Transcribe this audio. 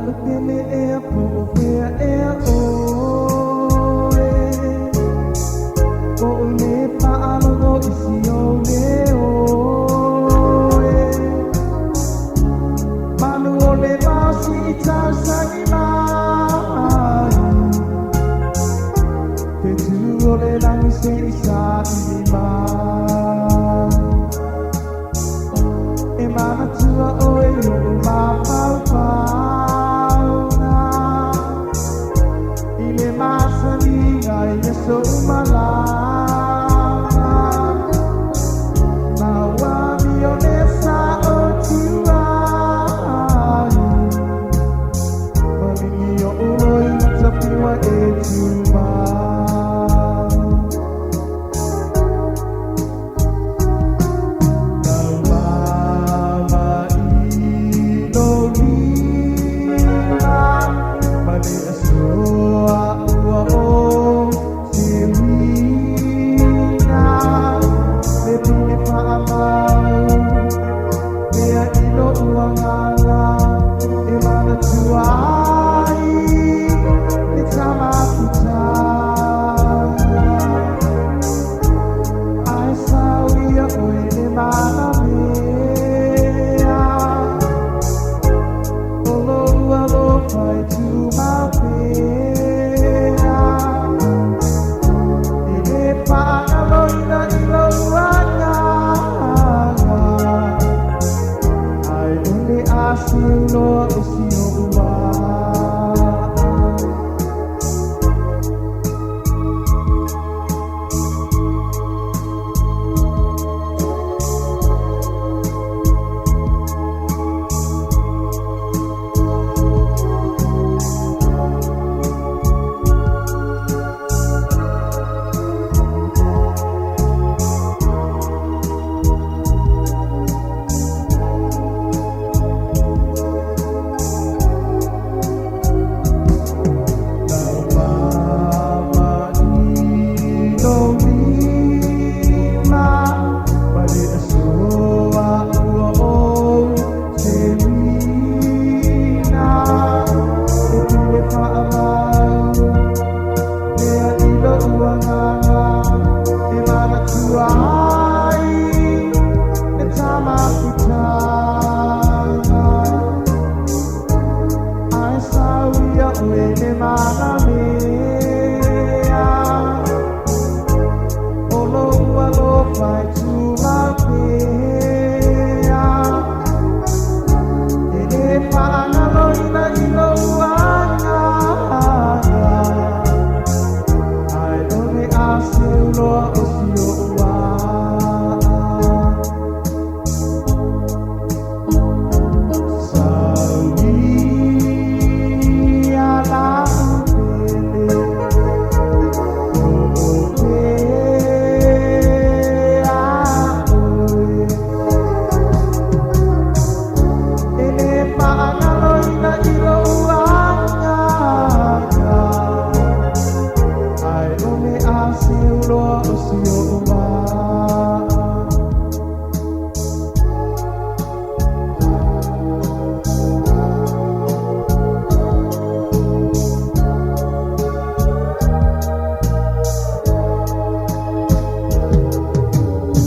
Ukele ea pupea ea oe Ko une paalo no isi o le oe Manu o le masi I tau sangi mai Te tu o le rangi se I sa I mai E mana tua oe o ma pau pau na I le masani ngai e so umala Na wami o le sa o tiwai Mamingi o uloi na tapiwa e tumai Mana me